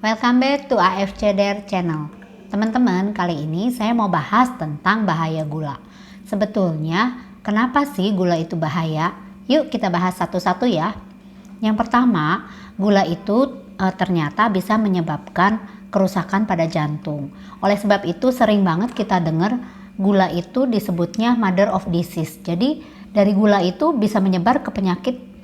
Welcome back to AFC Dare Channel. Teman-teman, kali ini saya mau bahas tentang bahaya gula. Sebetulnya, kenapa sih gula itu bahaya? Yuk kita bahas satu-satu ya. Yang pertama, gula itu ternyata bisa menyebabkan kerusakan pada jantung. Oleh sebab itu sering banget kita dengar gula itu disebutnya mother of disease. Jadi dari gula itu bisa menyebar ke penyakit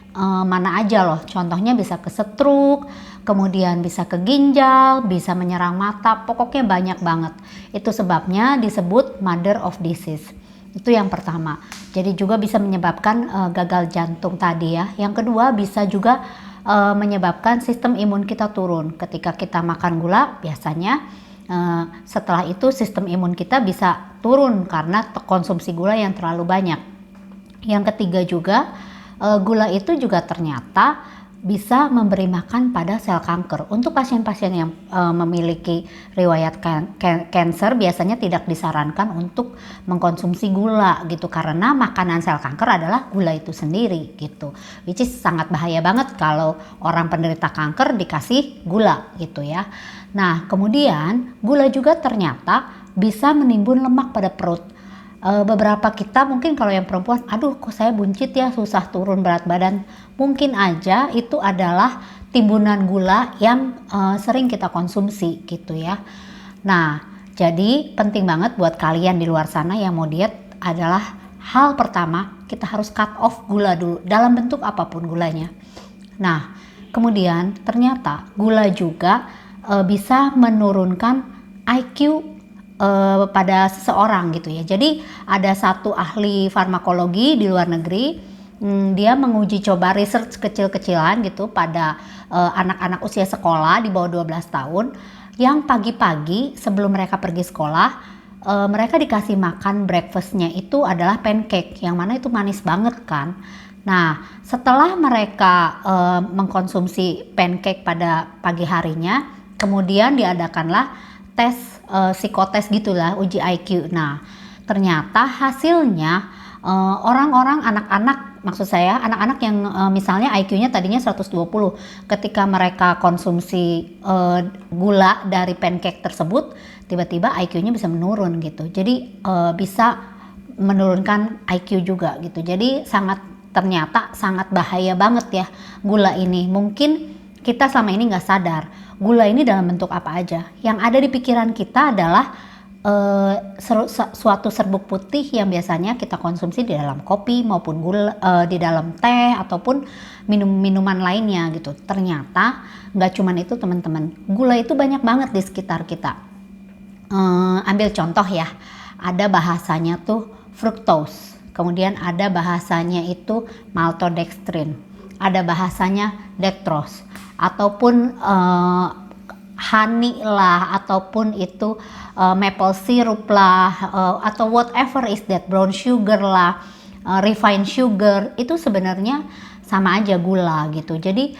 mana aja loh. Contohnya bisa ke stroke, kemudian bisa ke ginjal, bisa menyerang mata, pokoknya banyak banget. Itu sebabnya disebut mother of disease. Itu yang pertama. Jadi juga bisa menyebabkan gagal jantung tadi ya. Yang kedua bisa juga menyebabkan sistem imun kita turun. Ketika kita makan gula biasanya setelah itu sistem imun kita bisa turun karena konsumsi gula yang terlalu banyak. Yang ketiga juga gula itu juga ternyata bisa memberi makan pada sel kanker. Untuk pasien-pasien yang memiliki riwayat kanker biasanya tidak disarankan untuk mengkonsumsi gula gitu, karena makanan sel kanker adalah gula itu sendiri gitu. Which is sangat bahaya banget kalau orang penderita kanker dikasih gula gitu ya. Nah, kemudian gula juga ternyata bisa menimbun lemak pada perut. Beberapa kita mungkin kalau yang perempuan, aduh kok saya buncit ya, susah turun berat badan. Mungkin aja itu adalah timbunan gula yang sering kita konsumsi gitu ya. Nah, jadi penting banget buat kalian di luar sana yang mau diet adalah hal pertama, kita harus cut off gula dulu dalam bentuk apapun gulanya. Nah, kemudian ternyata gula juga bisa menurunkan IQ pada seseorang gitu ya. Jadi ada satu ahli farmakologi di luar negeri, dia menguji coba research kecil-kecilan gitu pada anak-anak usia sekolah di bawah 12 tahun yang pagi-pagi sebelum mereka pergi sekolah, mereka dikasih makan breakfastnya itu adalah pancake, yang mana itu manis banget kan. Nah, setelah mereka mengkonsumsi pancake pada pagi harinya, kemudian diadakanlah tes psikotes gitulah, uji IQ. Nah, ternyata hasilnya orang-orang anak-anak, maksud saya anak-anak yang misalnya IQ-nya tadinya 120, ketika mereka konsumsi gula dari pancake tersebut, tiba-tiba IQ-nya bisa menurun gitu. Jadi bisa menurunkan IQ juga gitu. Jadi ternyata sangat bahaya banget ya gula ini. Mungkin kita selama ini nggak sadar gula ini dalam bentuk apa aja. Yang ada di pikiran kita adalah suatu serbuk putih yang biasanya kita konsumsi di dalam kopi maupun gula, di dalam teh ataupun minuman lainnya gitu. Ternyata nggak cuman itu teman-teman, gula itu banyak banget di sekitar kita. Ambil contoh ya, ada bahasanya tuh fructose, kemudian ada bahasanya itu maltodextrin, ada bahasanya dextrose, ataupun honey lah, ataupun itu maple syrup lah, atau whatever is that, brown sugar lah, refined sugar, itu sebenarnya sama aja gula gitu. Jadi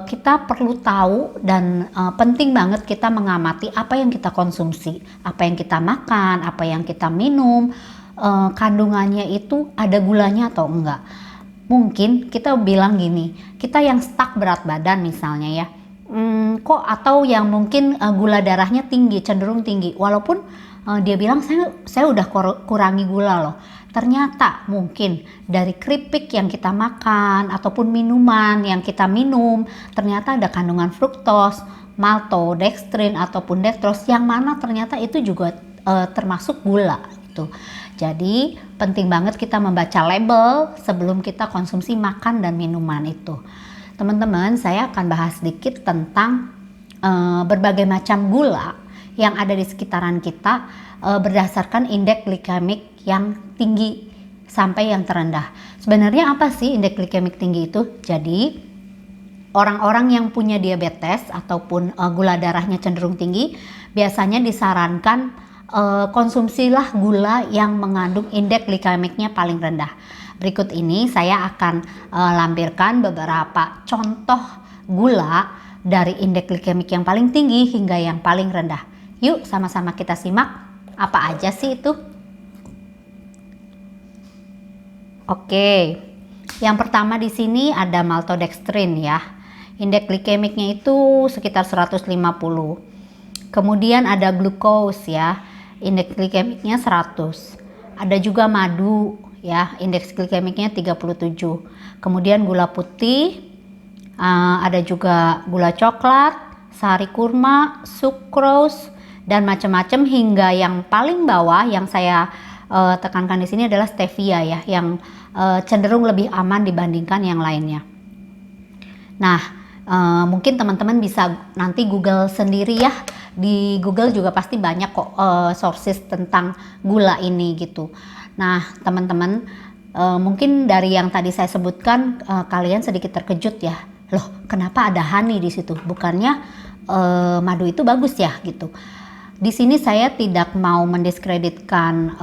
kita perlu tahu dan penting banget kita mengamati apa yang kita konsumsi, apa yang kita makan, apa yang kita minum, kandungannya itu ada gulanya atau enggak. Mungkin kita bilang gini, kita yang stuck berat badan misalnya ya, kok atau yang mungkin gula darahnya tinggi, cenderung tinggi, walaupun dia bilang saya udah kurangi gula loh. Ternyata mungkin dari keripik yang kita makan ataupun minuman yang kita minum, ternyata ada kandungan fruktos, maltodextrin ataupun dextrose, yang mana ternyata itu juga termasuk gula gitu. Jadi penting banget kita membaca label sebelum kita konsumsi makan dan minuman itu. Teman-teman, saya akan bahas sedikit tentang berbagai macam gula yang ada di sekitaran kita berdasarkan indeks glikemik yang tinggi sampai yang terendah. Sebenarnya apa sih indeks glikemik tinggi itu? Jadi orang-orang yang punya diabetes ataupun gula darahnya cenderung tinggi biasanya disarankan konsumsilah gula yang mengandung indeks glikemiknya paling rendah. Berikut ini saya akan lampirkan beberapa contoh gula dari indeks glikemik yang paling tinggi hingga yang paling rendah. Yuk sama-sama kita simak apa aja sih itu. Oke, yang pertama di sini ada maltodextrin ya. Indeks glikemiknya itu sekitar 150. Kemudian ada glukos ya, indeks glikemiknya 100. Ada juga madu ya, indeks glikemiknya 37. Kemudian gula putih, ada juga gula coklat, sari kurma, sukrose, dan macam-macam, hingga yang paling bawah yang saya tekankan di sini adalah stevia ya, yang cenderung lebih aman dibandingkan yang lainnya. Nah, mungkin teman-teman bisa nanti Google sendiri ya. Di Google juga pasti banyak kok sources tentang gula ini gitu. Nah, teman-teman, mungkin dari yang tadi saya sebutkan kalian sedikit terkejut ya. Loh, kenapa ada honey di situ? Bukannya madu itu bagus ya gitu. Di sini saya tidak mau mendiskreditkan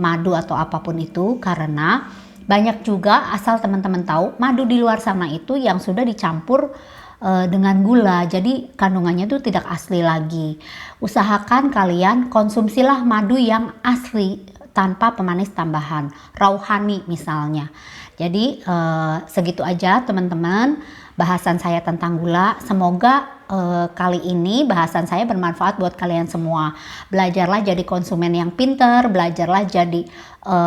madu atau apapun itu, karena banyak juga, asal teman-teman tahu, madu di luar sana itu yang sudah dicampur dengan gula, jadi kandungannya itu tidak asli lagi. Usahakan kalian konsumsilah madu yang asli tanpa pemanis tambahan, raw honey misalnya. Jadi segitu aja teman-teman bahasan saya tentang gula. Semoga kali ini bahasan saya bermanfaat buat kalian semua. Belajarlah jadi konsumen yang pinter, belajarlah jadi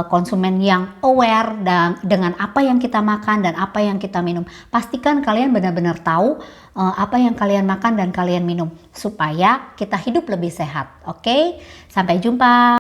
konsumen yang aware dan dengan apa yang kita makan dan apa yang kita minum. Pastikan kalian benar-benar tahu apa yang kalian makan dan kalian minum supaya kita hidup lebih sehat. Oke, sampai jumpa.